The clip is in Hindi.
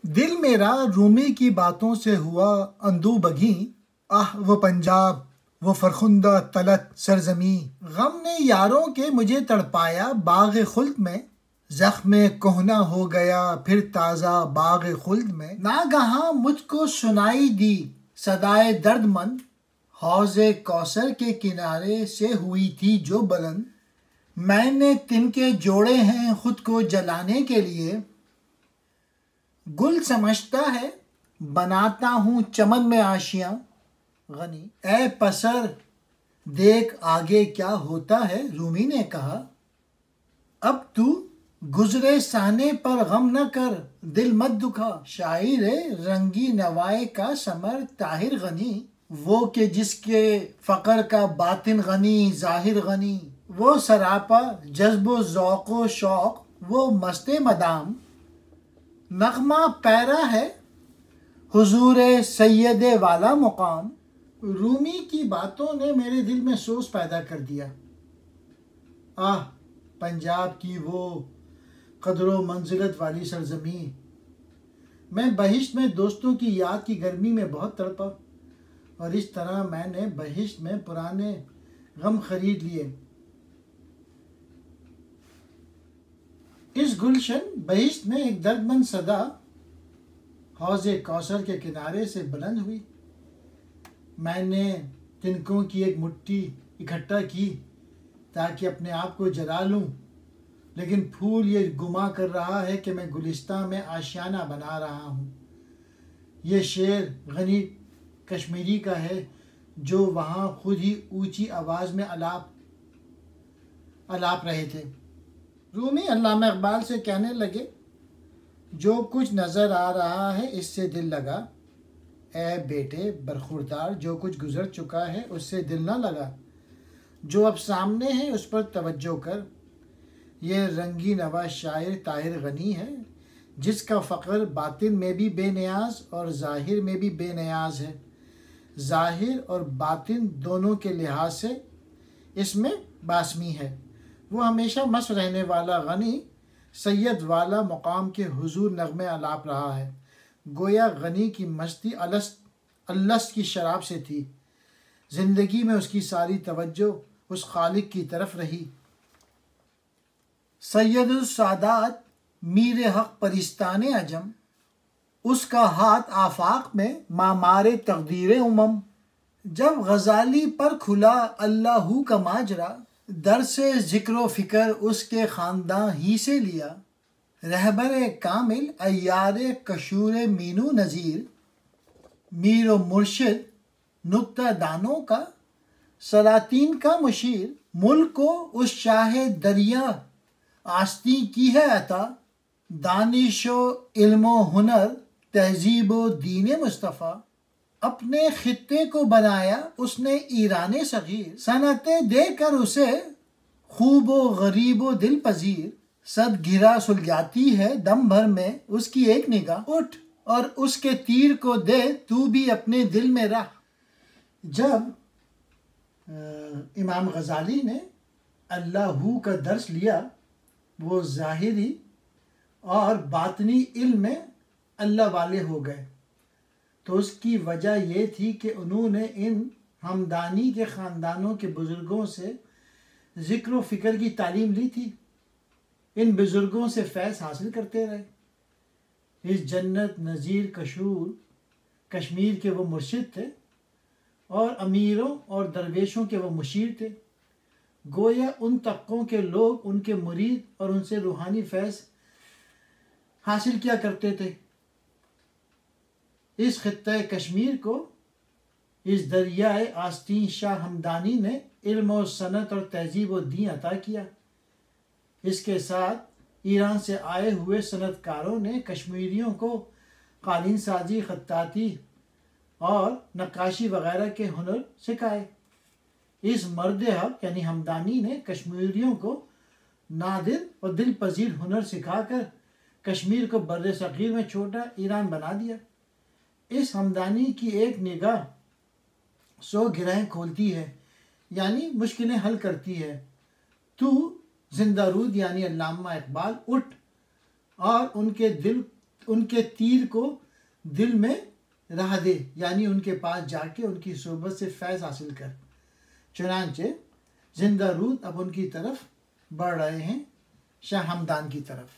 दिल मेरा रूमी की बातों से हुआ अंदू बगी। आह वो पंजाब, वो फरखुंदा तलत सरजमी। गम ने यारों के मुझे तड़पाया बाग खुल्द में। जख्म कोहना हो गया फिर ताज़ा बाग खुल्द में। नागहां मुझको सुनाई दी सदाए दर्दमंद। हौज़े कौसर के किनारे से हुई थी जो बुलंद। मैंने तिनके जोड़े हैं खुद को जलाने के लिए। गुल समझता है बनाता हूँ चमन में आशियां। गनी ए पसर देख आगे क्या होता है, रूमी ने कहा। अब तू गुजरे साने पर गम न कर, दिल मत दुखा। शायर रंगी नवाए का समर ताहिर गनी। वो के जिसके फ़क्र का बातिन गनी ज़ाहिर गनी। वो सरापा जज्बो ज़ौक़ो शौक़ वो मस्ते मदाम। नगमा पैरा है हुजूर सैयद वाला मुकाम। रूमी की बातों ने मेरे दिल में सोच पैदा कर दिया। आह पंजाब की वो कदरो मंजिलत वाली सरजमी। मैं बहिश्त में दोस्तों की याद की गर्मी में बहुत तड़पा और इस तरह मैंने बहिश्त में पुराने गम खरीद लिए। इस गुलशन बहिश्त में एक दर्दमंद सदा हौज़े कौसर के किनारे से बुलंद हुई। मैंने तिनकों की एक मुट्ठी इकट्ठा की ताकि अपने आप को जला लूं, लेकिन फूल ये गुमा कर रहा है कि मैं गुलिस्तां में आशियाना बना रहा हूँ। ये शेर गनी कश्मीरी का है जो वहाँ खुद ही ऊंची आवाज़ में अलाप रहे थे। रूमी अल्लामा इकबाल से कहने लगे, जो कुछ नज़र आ रहा है इससे दिल लगा। ए बेटे बरखुरदार, जो कुछ गुजर चुका है उससे दिल ना लगा। जो अब सामने है उस पर तवज्जो कर। ये रंगी नवा शायर ताहिर गनी है जिसका फ़क्र बातिन में भी बेनियाज और ज़ाहिर में भी बेनियाज है। ज़ाहिर और बातिन दोनों के लिहाज से इसमें बासमी है। वो हमेशा मस्त रहने वाला गनी सैयद वाला मुकाम के हुजूर नगमे अलाप रहा है। गोया गनी की मस्ती अल्लस की शराब से थी। ज़िंदगी में उसकी सारी तवज्जो उस खालिक की तरफ रही। सैयदुस सादात मीर हक परिस्ताने अजम, उसका हाथ आफाक में मामारे तकदीर उमम। जब गज़ाली पर खुला अल्लाहू का माजरा, दर से ज़िक्र फ़िक्र उसके ख़ानदां ही से लिया। रहबर कामिल अय्यार कशूर मीनू नज़ीर, मीर व मुर्शिद नुक्ता दानों का सलातीन का मुशीर। मुल्क को उस शाह दरिया आस्ती की है अता, दानिशो इल्मो हुनर तहजीबो दीन मुस्तफ़ा। अपने खित्ते को बनाया उसने ईरान सगीर, सनतें देकर उसे खूबो गरीबो दिल पजीर। सद घिरा सुलगाती है दम भर में उसकी एक निगाह। उठ और उसके तीर को दे तू भी अपने दिल में रह। जब इमाम गज़ाली ने अल्लाहू का दर्स लिया, वो ज़ाहिरी और बातनी इल्म में अल्लाह वाले हो गए। तो उसकी वजह ये थी कि उन्होंने इन हमदानी के ख़ानदानों के बुज़ुर्गों से ज़िक्र व फ़िक्र की तालीम ली थी। इन बुज़ुर्गों से फैज़ हासिल करते रहे। इस जन्नत नज़ीर कश्मीर के वो मुर्शिद थे और अमीरों और दरवेशों के वो मुशीर थे। गोया उन तबकों के लोग उनके मुरीद और उनसे रूहानी फैज़ हासिल किया करते थे। इस खित्ते कश्मीर को इस दरियाए आस्तीन शाह हमदानी ने इल्म और सनत और तहजीब व दीन अता किया। इसके साथ ईरान से आए हुए सनतकारों ने कश्मीरियों को कालीन साजी, खत्ताती और नक्काशी वगैरह के हुनर सिखाए। इस मर्द हक यानी हमदानी ने कश्मीरियों को नादिर और दिल पजीर हुनर सिखाकर कश्मीर को बर्रे सग़ीर में छोटा ईरान बना दिया। इस हमदानी की एक निगाह 100 गिरहें खोलती है, यानी मुश्किलें हल करती है। तू जिंदारूद यानी अल्लामा इकबाल उठ और उनके दिल उनके तीर को दिल में रह दे, यानी उनके पास जाके उनकी सोबत से फैज़ हासिल कर। चुनांचे जिंदा रूद अब उनकी तरफ बढ़ रहे हैं, शाह हमदान की तरफ।